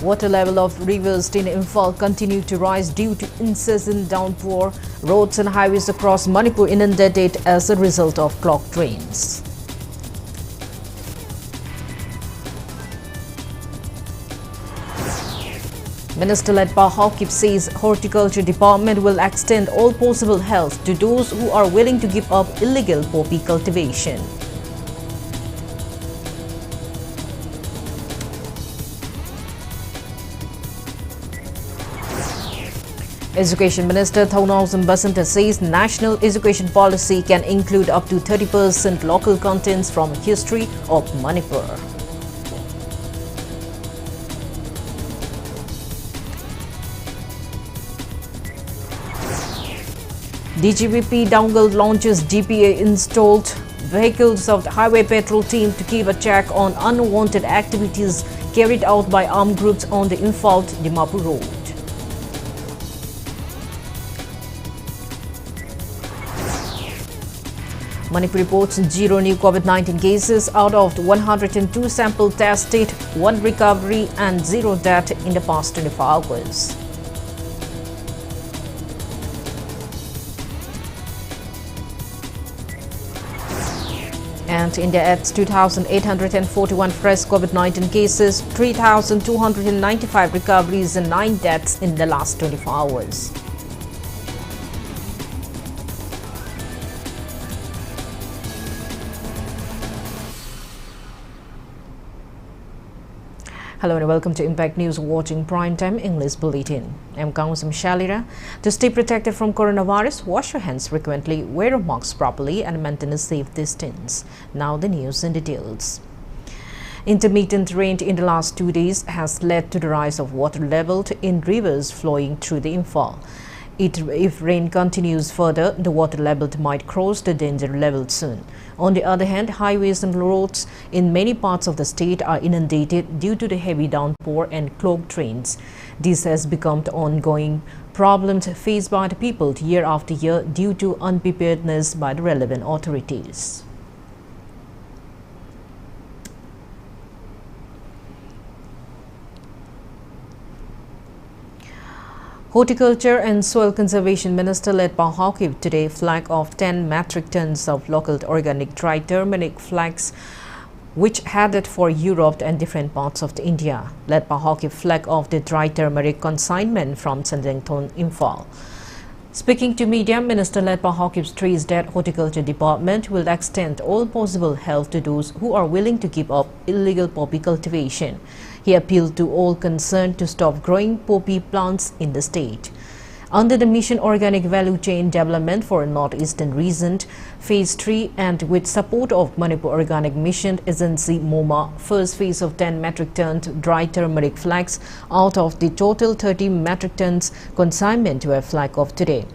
Water level of rivers in Imphal continue to rise due to incessant downpour. Roads and highways across Manipur inundated as a result of clogged drains. Minister Letpa Hawkip says Horticulture Department will extend all possible help to those who are willing to give up illegal poppy cultivation. Education Minister Thaunausam Basanta says national education policy can include up to 30% local contents from history of Manipur. DGBP Downgal launches GPA installed vehicles of the Highway Patrol team to keep a check on unwanted activities carried out by armed groups on the Imphal-Dimapur road. Manipur reports 0 new COVID-19 cases out of 102 samples tested, 1 recovery and 0 death in the past 24 hours. And India adds 2,841 fresh COVID-19 cases, 3,295 recoveries and 9 deaths in the last 24 hours. Hello and welcome to Impact News watching Primetime English Bulletin. I'm KANGUJAM SHELLYRA. To stay protected from coronavirus, wash your hands frequently, wear a mask properly and maintain a safe distance. Now the news in details. Intermittent rain in the last 2 days has led to the rise of water level in rivers flowing through the Imphal. If rain continues further, the water level might cross the danger level soon. On the other hand, highways and roads in many parts of the state are inundated due to the heavy downpour and clogged drains. This has become the ongoing problems faced by the people year after year due to unpreparedness by the relevant authorities. Horticulture and Soil Conservation Minister Letpa Hawkip today flagged off 10 metric tons of local organic dry turmeric flax which headed for Europe and different parts of India. Letpa Hawkip flagged off the dry turmeric consignment from Sandengthon, Imphal. Speaking to media, Minister Letpa Hawkip stressed that Horticulture Department will extend all possible help to those who are willing to give up illegal poppy cultivation. He appealed to all concerned to stop growing poppy plants in the state. Under the Mission Organic Value Chain Development for Northeastern Region, Phase 3 and with support of Manipur Organic Mission Agency MOMA, first phase of 10 metric tons dry turmeric flax out of the total 30 metric tons consignment were flagged off today.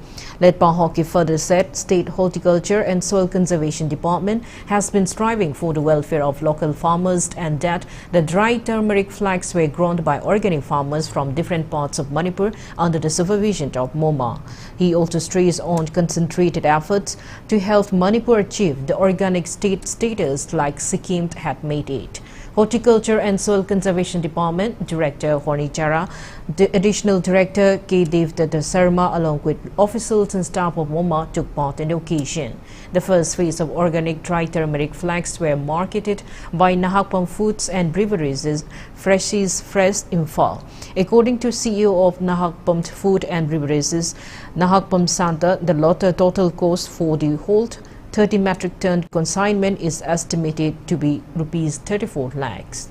Letpa Hawkip further said State Horticulture and Soil Conservation Department has been striving for the welfare of local farmers and that the dry turmeric flax were grown by organic farmers from different parts of Manipur under the supervision of MOMA. He also stressed on concentrated efforts to help Manipur achieve the organic state status like Sikkim had made it. Horticulture and Soil Conservation Department Director Horni Chara, the Additional Director K. Devdatta Sarma along with officials and staff of MOMA took part in the occasion. The first phase of organic dry turmeric flax were marketed by Nahakpam Foods and Beverages Freshies Fresh Imphal. According to CEO of Nahakpam Food and Beverages, Nahakpam Santa, the total cost for the whole 30 metric ton consignment is estimated to be rupees 34 lakhs.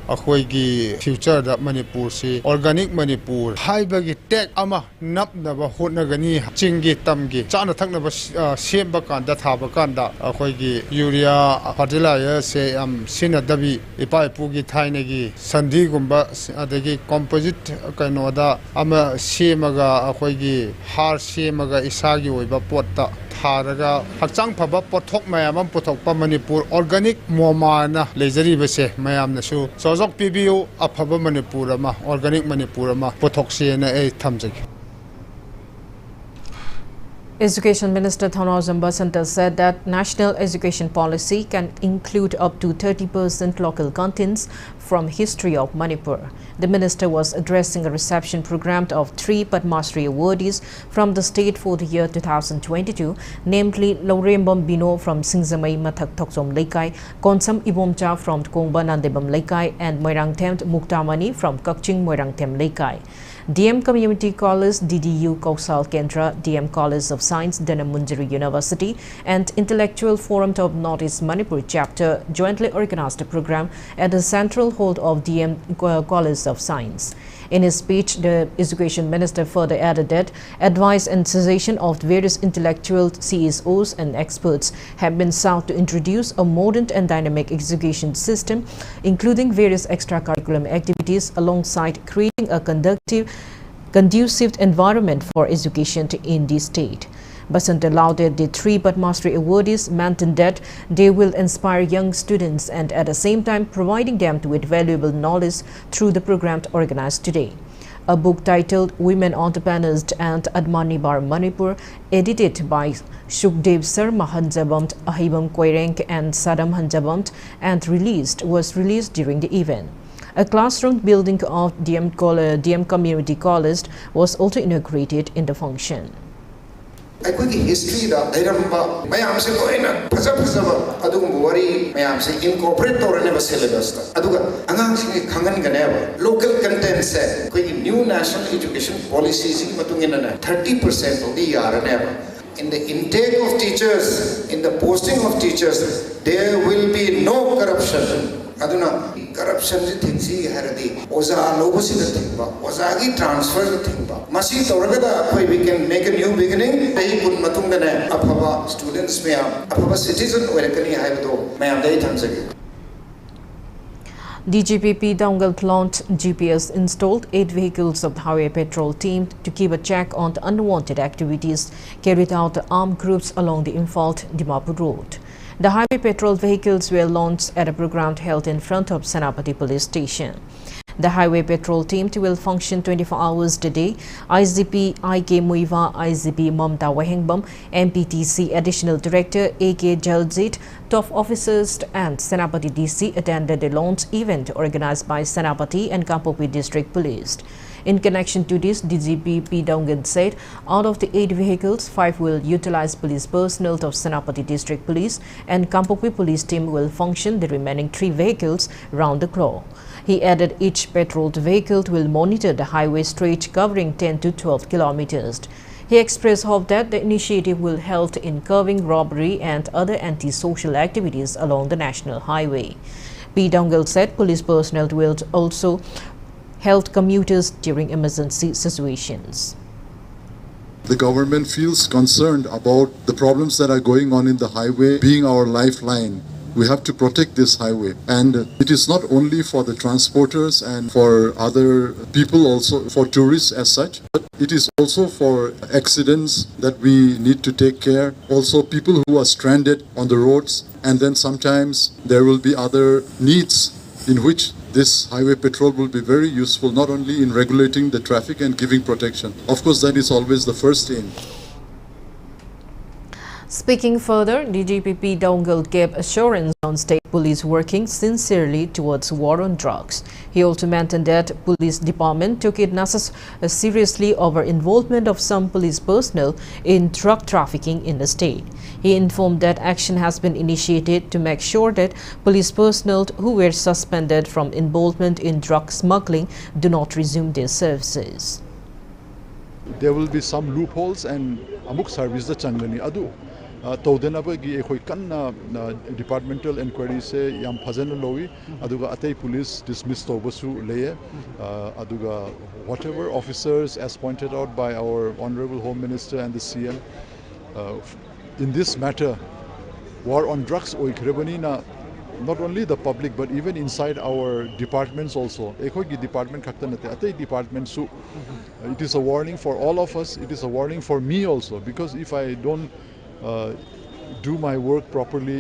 Akhoi future da Manipur si organic Manipur haibagi tek ama napnaba hotnagani chingi tamgi chana thaknaba semba kanda thaba kanda akhoi gi urea fertilizer se sinadabi ipai pugi thainagi sandi gumba adagi composite kainoda ama semaga akhoi gi har semaga isagi oiba potta tharaga hakchang phaba pothok mayam pothokpa Manipur organic momana lejari bese mayam nasu sojok PBU aphaba Manipur ama organic Manipur ama pothok se na e thamjagi Education Minister Thanawazam Basanta said that national education policy can include up to 30% local contents from history of Manipur. The minister was addressing a reception program of 3 Padmasri awardees from the state for the year 2022, namely Laurembam Bino from Singzamai Mathak Thoksom Laikai, Konsam Ibomcha from Kongba Nandebam Laikai, and Moirangthemt Muktamani from Kakching Moirangthem Laikai. DM Community College, DDU Kausal Kendra, DM College of Science, Danamunjari University, and Intellectual Forum of Northeast Manipur chapter jointly organized a program at the central hall of DM College of Science. In his speech, the Education Minister further added that advice and suggestion of various intellectual CSOs and experts have been sought to introduce a modern and dynamic education system, including various extracurricular activities, alongside creating a conducive environment for education in the state. Basanta lauded the 3 Padmasri awardees, maintained that they will inspire young students and at the same time providing them with valuable knowledge through the program organized today. A book titled Women Entrepreneurs and Admanibar Manipur, edited by Shukdev Sarma Hanjabamt, Ahibam Koirenk and Sadam Hanjabamt, and was released during the event. A classroom building of DM Community College was also inaugurated in the function. अखोई history दा धैरम्बा मयाम से लोइना फजा फजाबा अदुगुम worry मयाम से incorporate तोरने बस syllabus ता अदुगा अंगांग सिंगे खंगन गनेबा local content से कोई new national education policies की मतुंगिना ना 30% होगी यारनेबा in the intake of teachers, in the posting of teachers, there will be no corruption. Aduna corruption ji thingsi haradi oza logosi da thingba oza gi transfer da thingba masi toragada koi we can make a new beginning ei kun matunga ne aphaba students me aphaba citizen oirakani haibdo me am dei thamsagi. DGP P. Daungal launched GPS installed 8 vehicles of the Highway Patrol team to keep a check on the unwanted activities carried out by armed groups along the Imphal-Dimapur road. The Highway Patrol vehicles were launched at a program held in front of Senapati Police Station. The Highway Patrol team will function 24 hours a day. IGP I.K. Muiva, IGP Mamta Wahengbam, MPTC Additional Director A.K. Jaljit, top officers and Senapati DC attended the launch event organized by Senapati and Kampopi District Police. In connection to this, DGP P. Daungan said out of the 8 vehicles, 5 will utilize police personnel of Senapati District Police and Kampopi Police team will function the remaining 3 vehicles round the clock. He added each patrolled vehicle will monitor the highway stretch covering 10 to 12 kilometers. He expressed hope that the initiative will help in curbing robbery and other anti-social activities along the national highway. P. Daungal said police personnel will also help commuters during emergency situations. The government feels concerned about the problems that are going on in the highway being our lifeline. We have to protect this highway, and it is not only for the transporters and for other people, also for tourists as such, but it is also for accidents that we need to take care. Also people who are stranded on the roads, and then sometimes there will be other needs in which this highway patrol will be very useful, not only in regulating the traffic and giving protection. Of course, that is always the first aim. Speaking further, DGP P. Daungal gave assurance on state police working sincerely towards war on drugs. He also maintained that police department took it seriously over involvement of some police personnel in drug trafficking in the state. He informed that action has been initiated to make sure that police personnel who were suspended from involvement in drug smuggling do not resume their services. There will be some loopholes and amuk service the changani adu तौदनबगी एखोई कन्ना departmental inquiry से याम फजन लोई अदुगा अतै police dismiss तोबसु लेये अदुगा whatever officers as pointed out by our honorable home minister and the CM in this matter war on drugs oikrebani na not only the public but even inside our departments also ekhoi gi department khakta nate atai department su it is a warning for all of us. It is a warning for me also, because if I don't do my work properly,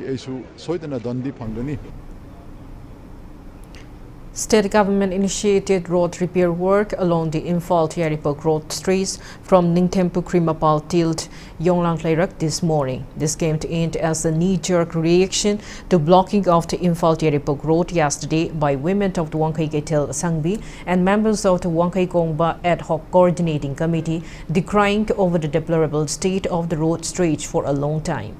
State government initiated road repair work along the Imphal-Yaripok road streets from Ningthempukrimapal till Yonglangklairak this morning. This came to end as a knee-jerk reaction to blocking of the Imphal-Yaripok road yesterday by women of the Wangkai Ketel Sangbi and members of the Wangkai Kongba Ad Hoc Coordinating Committee, decrying over the deplorable state of the road stretch for a long time.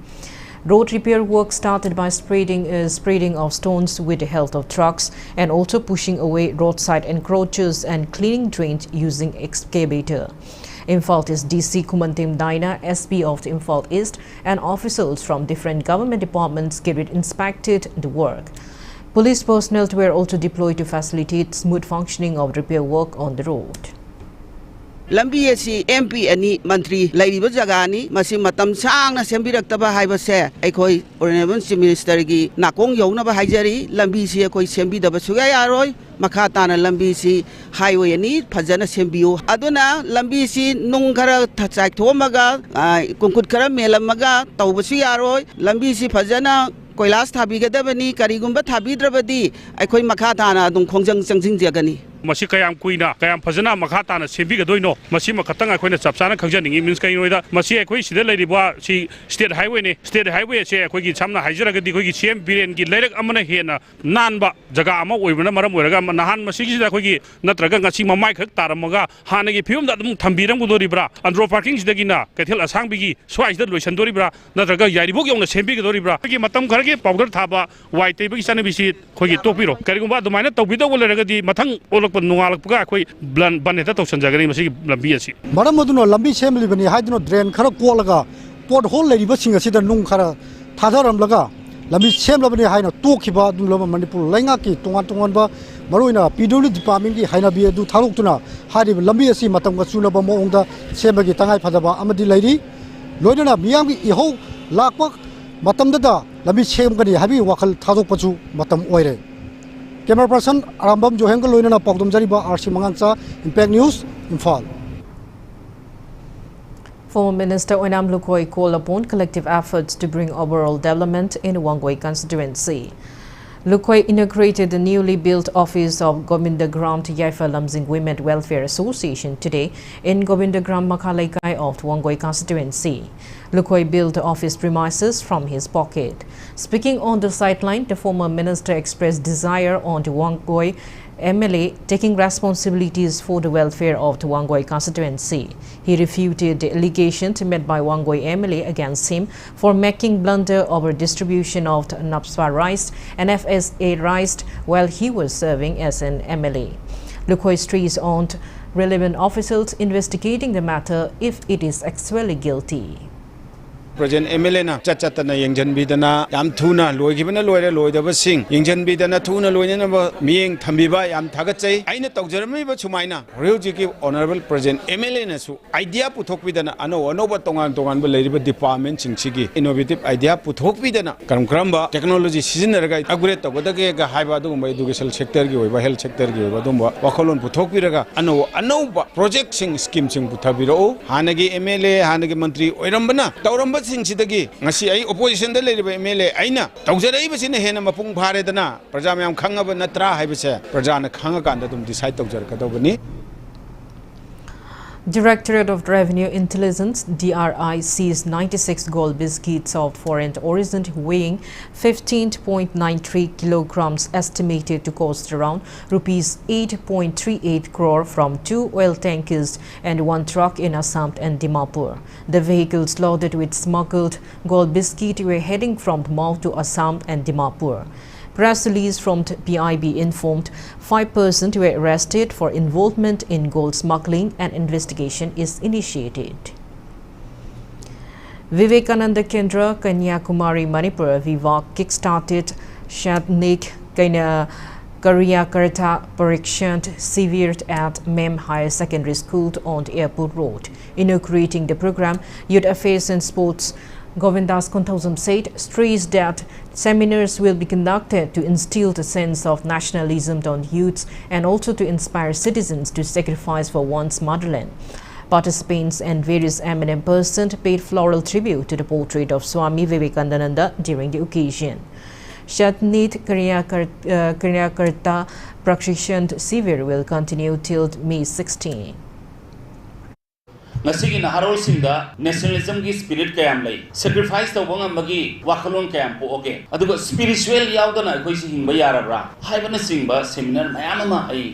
Road repair work started by spreading of stones with the help of trucks and also pushing away roadside encroachers and cleaning drains using excavator. Imphal's DC Kumantim Daina, SP of the Imphal East, and officials from different government departments inspected the work. Police personnel were also deployed to facilitate smooth functioning of repair work on the road. Lambi asi MP ani mantri lairiba jagani masi matam sangna sembirakta haibase aikoi honorable chief minister gi nakong yona ba haijari lambi si akoi sembi da suga yaroi makha tana lambi si highway ani phajana sembiu aduna lambi si nung khara thachai thomaga kunkut khara melamaga tawbasu yaroi lambi si phajana koilas thabi gadabani karigumba thabidrabadi aikoi makha tana dung khongjang changjing jagani Masi kayam kuina kayam phajana makha tana sembi gadoino masi makhatang akoina chapchana khangjaningi means kainoida masi akoi sida leiriba si state highway ne state highway se akoi gi chamna haijragadi koi gi cm biren gi leirak amana hena nanba jaga ama oibna maram oiraga nahan masi gi sida koi gi natraga ngasi mamai khak taramaga hana gi phium da dum thambiram gudoribra andro parking sida gi na kethel asang bigi swai sida loisan doribra natraga yairibok yongna sembi gadoribra gi matam kharage powder thaba wai tei bigi sana bisi koi gi topiro karigumba dumaina tawbido goleragadi mathang Nungalakpuga koi baneta to sanjagani masi lambi asi maramaduna lambi semli bani haidno drain khara kolaga pot hole leriba singa sida nung khara thadaram laga lambi semla bani haina tokhiba dum lama Manipur lainga ki tongan ba maroina PW department ki haina bi du tharuktuna hari lambi asi matam ga chunaba moongda semagi tangai phadaba amadi lairi loidana miyam ki iho lakpa matamda da lambi semgani habi wakhal thadokpachu matam oire. Camera person Arambam Johengal Loinana Pogdum Jariba RC Mangangsa Impact News Imphal. Former Minister Oinam Lukoi called upon collective efforts to bring overall development in Wangoi constituency. Lukoi inaugurated the newly built office of Govindagram Yaifa Lamsing Women Welfare Association today in Govindagram Makalaikai of Wangoi constituency. Lukoi built the office premises from his pocket. Speaking on the sideline, the former minister expressed desire on the Wangoi MLA taking responsibilities for the welfare of the Wangoi constituency. He refuted the allegations made by Wangoi MLA against him for making blunder over distribution of the NAPSWA rice and FSA rice while he was serving as an MLA. Lukoi Street's owned relevant officials investigating the matter if it is actually guilty. President MLA na chatana yengjan bidana yam thuna loigibana loire loidaba sing yengjan bidana thuna loina ba mieng thambiba yam thagachai aina tawjarami ba chumaina reujiki honorable president MLA na su idea puthok bidana ano ba tongan ba leiriba department singchigi innovative idea puthok bidana karamkramba technology sizinaraga upgrade tawdage ga haiba du education sector gi oiba health sector gi oiba dumba wakholon puthok biraga ano ba project sing scheme sing puthabiro hanagi MLA hanagi mantri oirambana tawramba Sidagi, Nasi opposition the lady MLA Aina, Tauzer in Hena Mapung Paredana, Prajam Kangaba Natra Habise, Prajana Kangakan decide Tauzer Kadobani. Directorate of Revenue Intelligence DRI seized 96 gold biscuits of foreign origin weighing 15.93 kilograms estimated to cost around rupees 8.38 crore from 2 oil tankers and 1 truck in Assam and Dimapur. The vehicles loaded with smuggled gold biscuit were heading from Mau to Assam and Dimapur. Press release from PIB informed 5 persons were arrested for involvement in gold smuggling and investigation is initiated. Vivekananda Kendra, Kanyakumari, Manipur, Viva kick-started Shatnik Kaina Karya Karta Parikshant severed at MEM Higher Secondary School on the Airport Road. Inaugurating the program, Youth Affairs and Sports Govindas Kontausam said stressed that seminars will be conducted to instill the sense of nationalism on youths and also to inspire citizens to sacrifice for one's motherland. Participants and various eminent persons paid floral tribute to the portrait of Swami Vivekananda during the occasion. Shatnit Karyakarta Prakshishan Sivir will continue till May 16. Ngasigi naharol sinda nationalism gi spirit kayam lay sacrifice to wanga magi wakalon kayam po okay adugo spiritual yaudana koi si hingba yarabra haibana singba seminar mayama ai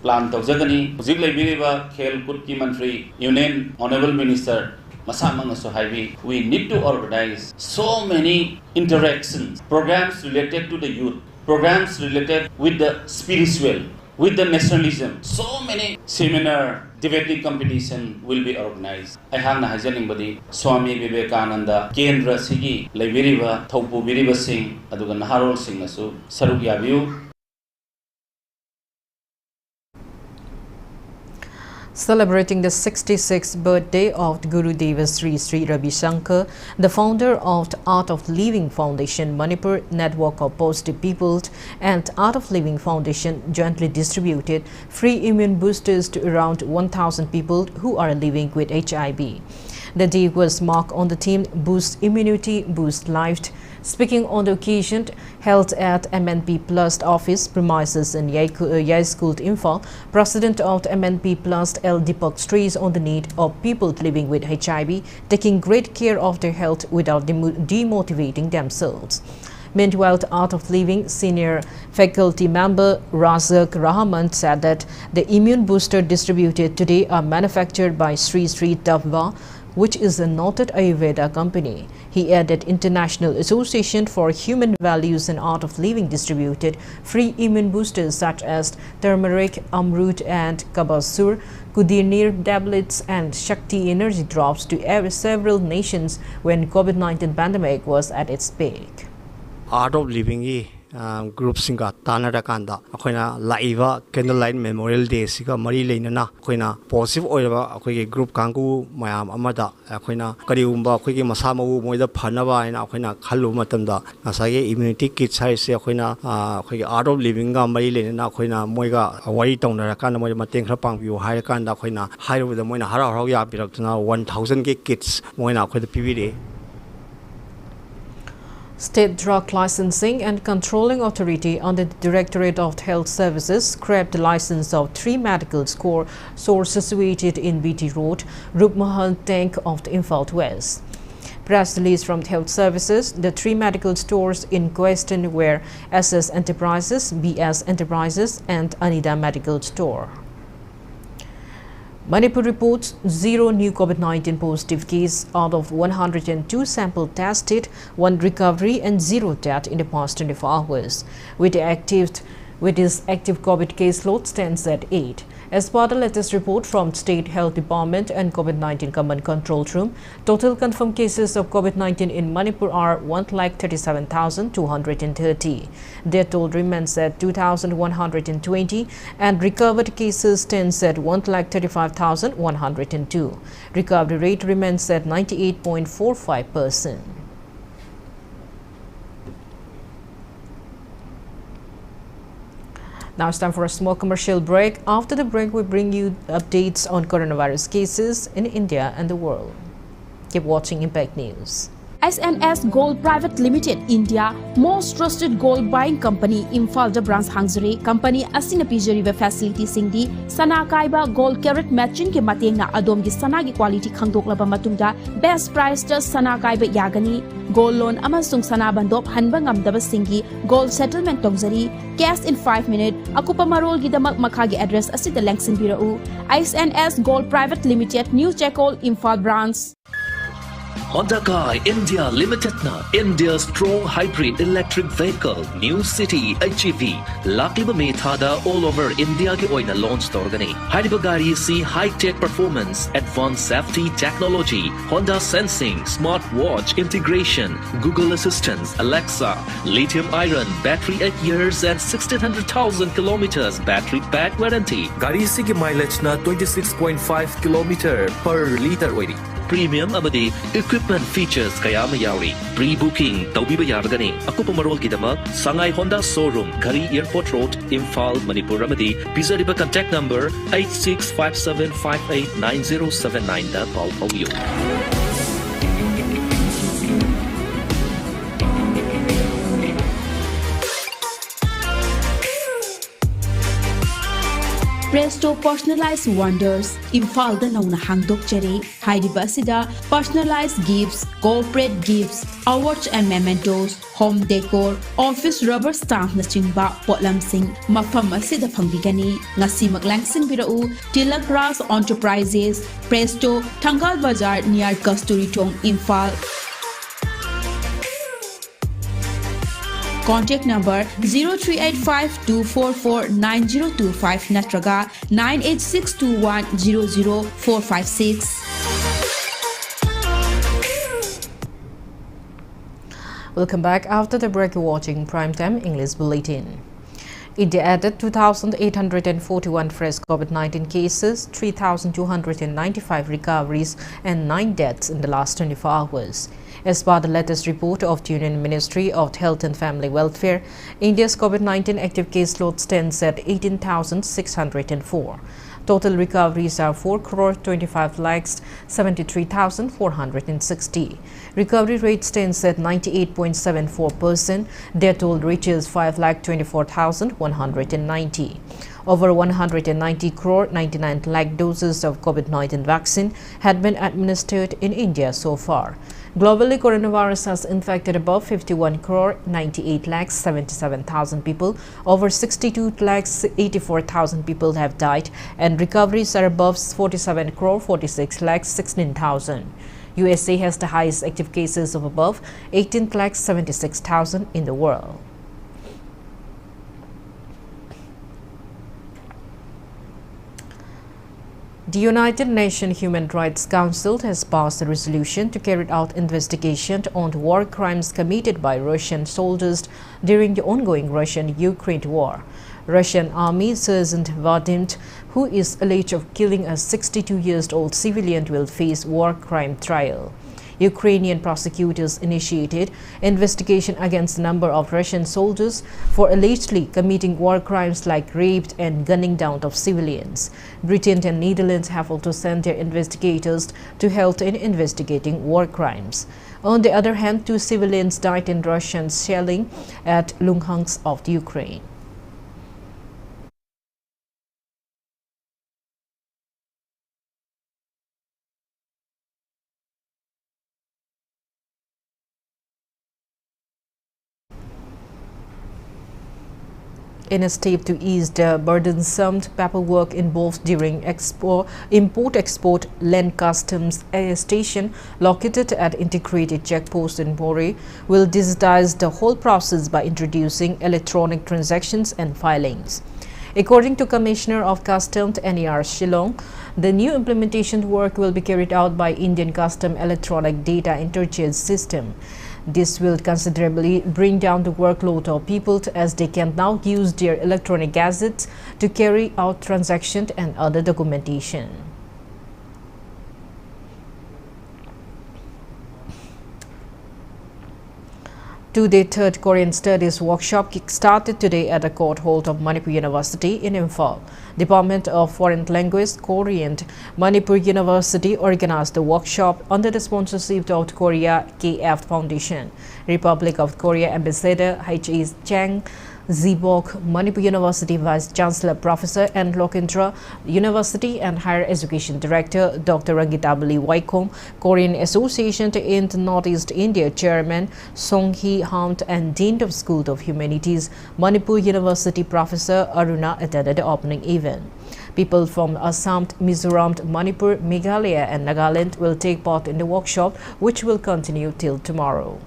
plan tawjagani hujik laibiriba khel kut ki mantri union honorable minister masamang so highway we need to organize so many interactions programs related to the youth programs related with the spiritual with the nationalism so many seminar debating competition will be organized. I have na hajaning badi Swami Vivekananda Kendra Sigi Laibiriba Thopu Biriba Singh aduga Naharol Singh nasu saruk yabiu. Celebrating the 66th birthday of Guru Deva Sri Sri Ravi Shankar, the founder of the Art of Living Foundation Manipur Network of Positive People and Art of Living Foundation jointly distributed free immune boosters to around 1,000 people who are living with HIV. The day was marked on the theme Boost Immunity, Boost Life. Speaking on the occasion held at MNP Plus office premises in Yai School Imphal, President of MNP Plus L. Deepak stressed on the need of people living with HIV taking great care of their health without demotivating themselves. Meanwhile, the Art of Living senior faculty member Razak Rahman said that the immune booster distributed today are manufactured by Sri Sri Davva, which is a noted Ayurveda company. He added International Association for Human Values and Art of Living distributed free immune boosters such as turmeric, amrut and kabasur, kudirnir tablets and Shakti energy drops to several nations when COVID-19 pandemic was at its peak. Art of Living group singa tanara kanda akoina laiva candlelight memorial day siga mari leinana akoina positive oiba akoi group kangu mayam amada akoina kariumba akoi masamawu moida phanaba ina akoina khallu matamda asage immunity kit size akoina akoi Art of Living ga mari leinana akoina moiga wari taunara kanda moi mateng khra pangbiu hai kanda akoina hairu da moina harau harau ya biraktuna 1000 ke kits moina akoi da pbd. State Drug Licensing and Controlling Authority under the Directorate of Health Services scrapped the license of 3 medical stores situated in BT Road, Rupmahal Tank of the Imphal West. Press release from the Health Services, the 3 medical stores in question were SS Enterprises, BS Enterprises and Anida Medical Store. Manipur reports 0 new COVID-19 positive case out of 102 sample tested, 1 recovery and 0 death in the past 24 hours. With its active COVID caseload stands at 8. As per the latest report from State Health Department and COVID-19 Command Control Room, total confirmed cases of COVID-19 in Manipur are 137,230. Death toll remains at 2,120 and recovered cases stands at 135,102. Recovery rate remains at 98.45%. Now it's time for a small commercial break. After the break, we bring you updates on coronavirus cases in India and the world. Keep watching Impact News. SNS Gold Private Limited India most trusted gold buying company Imphal da branch hangzari company asina pijariba facility singdi sana kaiba gold carat matching ke matengna adom gi sana gi quality khangdoklaba matungda best price ta sana kaiba yagani gold loan amasung sana bandop hanba ngamdaba singi gold settlement tongzari cash in 5 minutes akupa marol gi damak makhagi address asida langsin birau SNS Gold Private Limited New Checkol Imphal branch. Honda Car India Limited na India's strong hybrid electric vehicle New City HEV lakiba me thada all over India ke oina launch torgani hariba gari si high tech performance advanced safety technology Honda sensing smart watch integration Google Assistance Alexa lithium iron battery 8 years and 1600,000 kilometers battery pack warranty gari si ki mileage na 26.5 kilometer per liter oiri premium amadi equipment features kayama yauri pre-booking tawbiba yaragani akupa marol gidamak Sangai Honda showroom Gari Airport Road Imphal Manipur amadi bizariba contact number 8657589079 da call pauyo. Presto Personalized Wonders, Infalda Nauna Hangdokjari, Haidibasida, Personalized Gifts, Corporate Gifts, Awards and Mementos, Home Decor, Office Rubber Stamp Nachingba, Potlam Singh, Mafamasida Pambigani, Nasimak Langsin Birau, Tilak Ras Enterprises, Presto, Tangal Bazar near Kasturi Tong, Infal. Contact number 0385-244-9025 natraga 98621-00456. Welcome back. After the break, you're watching Primetime English Bulletin. India added 2,841 fresh COVID-19 cases, 3,295 recoveries and 9 deaths in the last 24 hours. As per the latest report of the Union Ministry of Health and Family Welfare, India's COVID-19 active case load stands at 18,604. Total recoveries are 4,25,73,460. Recovery rate stands at 98.74%. Death toll reaches 5,24,190. Over 190 crore 99 lakh doses of COVID-19 vaccine had been administered in India so far. Globally, coronavirus has infected above 51 crore 98 lakhs 77,000 people. Over 62 lakhs 84,000 people have died, and recoveries are above 47 crore 46 lakhs 16,000. USA has the highest active cases of above 18 lakhs 76,000 in the world. The United Nations Human Rights Council has passed a resolution to carry out investigation on the war crimes committed by Russian soldiers during the ongoing Russian-Ukraine war. Russian Army Sergeant Vadim, who is alleged of killing a 62-year-old civilian, will face war crime trial. Ukrainian prosecutors initiated investigation against a number of Russian soldiers for allegedly committing war crimes like rape and gunning down of civilians. Britain and Netherlands have also sent their investigators to help in investigating war crimes. On the other hand, 2 civilians died in Russian shelling at Luhansk of the Ukraine. In a step to ease the burdensome paperwork involved during import-export, land customs station located at integrated checkpost in Manipur will digitize the whole process by introducing electronic transactions and filings. According to Commissioner of Customs NER Shillong, the new implementation work will be carried out by Indian Custom Electronic Data Interchange System. This will considerably bring down the workload of people as they can now use their electronic gadgets to carry out transactions and other documentation. Two-day third Korean Studies workshop kick-started today at the court hall of Manipur University in Imphal. Department of Foreign Language Korean Manipur University organized the workshop under the sponsorship of Korea KF Foundation. Republic of Korea Ambassador H.E. Chang Zibok, Manipur University Vice Chancellor Professor and Lokendra University and Higher Education Director Dr. Rangitabali Waikom, Korean Association in Northeast India Chairman Song Hee Hunt and Dean of School of Humanities, Manipur University Professor Aruna attended the opening event. People from Assam, Mizoram, Manipur, Meghalaya and Nagaland will take part in the workshop, which will continue till tomorrow.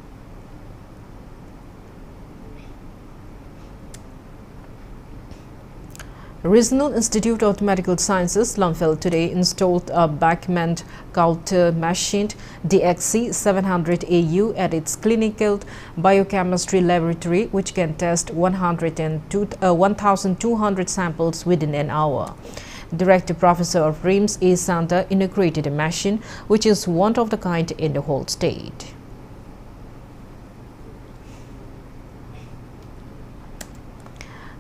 Regional Institute of Medical Sciences, Lumphel, today installed a backmanned counter machine DXC 700AU at its clinical biochemistry laboratory, which can test 1,200 samples within an hour. Director Professor of RIMS A. Santa inaugurated a machine which is one of the kind in the whole state.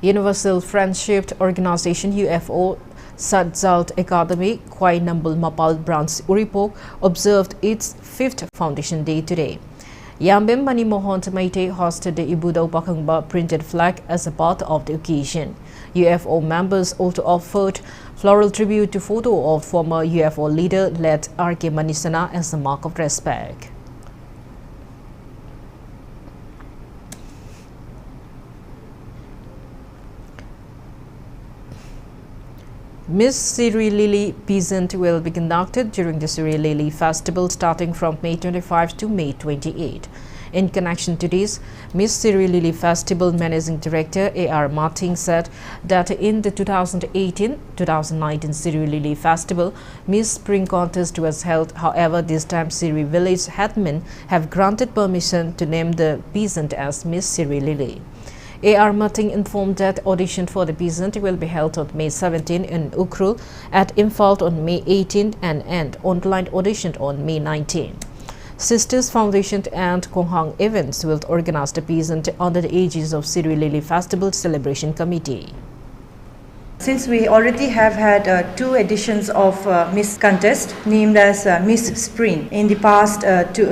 Universal Friendship Organization UFO Sadzalt Academy Kwai Nambul Mapal Branch Uripok observed its 5th Foundation Day today. Yambim Mani Mohan Tamaite hosted the Ibudo Pakangba printed flag as a part of the occasion. UFO members also offered floral tribute to photo of former UFO leader led R.K. Manisana as a mark of respect. Miss Siri Lily Peasant will be conducted during the Siri Lily Festival starting from May 25 to May 28. In connection to this, Miss Siri Lily Festival Managing Director A.R. Martin said that in the 2018-2019 Siri Lily Festival, Miss Spring Contest was held. However, this time Siri Village headmen have granted permission to name the peasant as Miss Siri Lily. A.R. Martin informed that audition for the peasant will be held on May 17 in Ukrul, at Imphal on May 18 and online audition on May 19. Sisters Foundation and Konghang Events will organize the peasant under the aegis of Siri Lily Festival Celebration Committee. Since we already have had 2 editions of Miss Contest named as Miss Spring in the past 2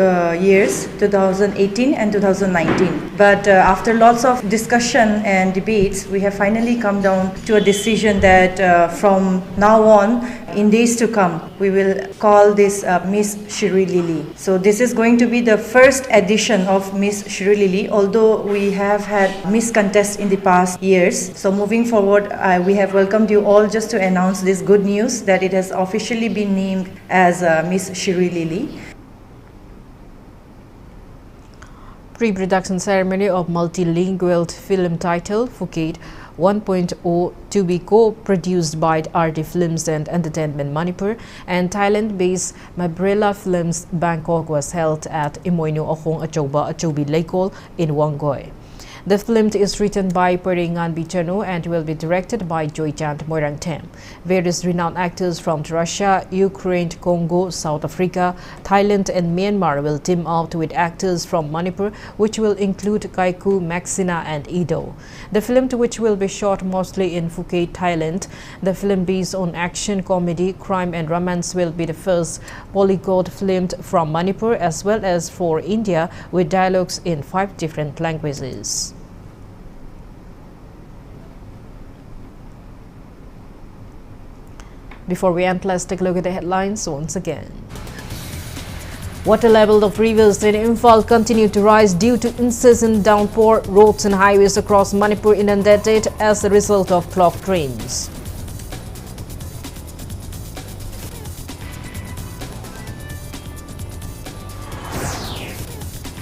years, 2018 and 2019. But after lots of discussion and debates, we have finally come down to a decision that from now on, in days to come, we will call this Miss Shri Lily. So this is going to be the first edition of Miss Shri Lily, although we have had Miss Contest in the past years. So moving forward, we have welcomed you all just to announce this good news that it has officially been named as Miss Shri Lily. Pre-production ceremony of multilingual film title Phuket 1.0 to be co-produced by RT Films and Entertainment Manipur and Thailand-based Mabrela Films Bangkok was held at Imoinu Ahong Achobi Leikol in Wangoi. The film is written by Peringan Bichano and will be directed by Joychand Moirangtem. Various renowned actors from Russia, Ukraine, Congo, South Africa, Thailand and Myanmar will team up with actors from Manipur, which will include Kaiku, Maxina and Ido. The film, which will be shot mostly in Phuket, Thailand, the film based on action, comedy, crime and romance will be the first polyglot film from Manipur as well as for India with dialogues in 5 different languages. Before we end, let's take a look at the headlines once again. Water level of rivers in Imphal continue to rise due to incessant downpour. Roads and highways across Manipur inundated as a result of clogged drains.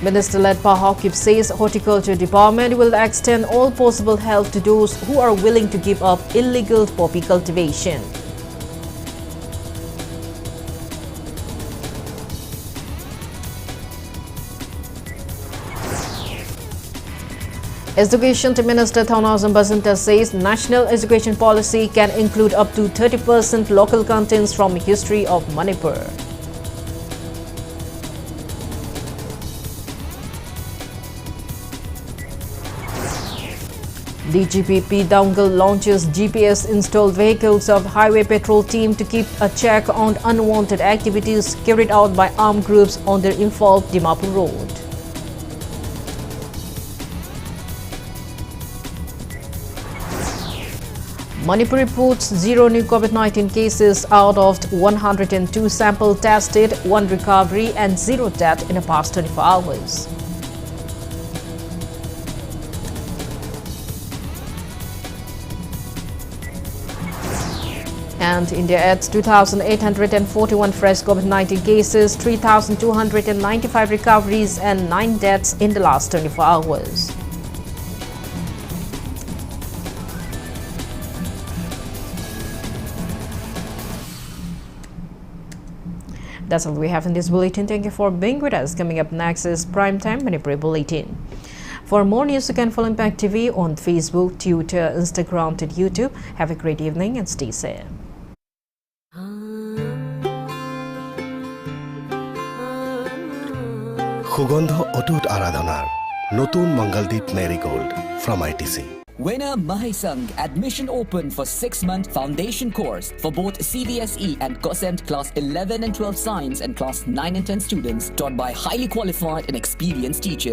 Minister-led Pahokip says Horticulture Department will extend all possible help to those who are willing to give up illegal poppy cultivation. Education Minister Thaunazam Basanta says national education policy can include up to 30% local contents from history of Manipur. DGP P. Downgal launches GPS-installed vehicles of Highway Patrol team to keep a check on unwanted activities carried out by armed groups on the Imphal-Dimapur road. Manipur reports 0 new COVID-19 cases out of 102 sample tested, 1 recovery and 0 death in the past 24 hours. And India adds 2,841 fresh COVID-19 cases, 3,295 recoveries and 9 deaths in the last 24 hours. That's all we have in this bulletin. Thank you for being with us. Coming up next is Primetime Manipuri Bulletin. For more news, you can follow Impact TV on Facebook, Twitter, Instagram, and YouTube. Have a great evening and stay safe. সুগন্ধ অটুট আৰাধনাৰ নতুন Mangaldeep marigold from ITC Winner Mahisang. Admission open for 6-month foundation course for both CVSE and COSENT Class 11 and 12 Science and Class 9 and 10 students, taught by highly qualified and experienced teachers.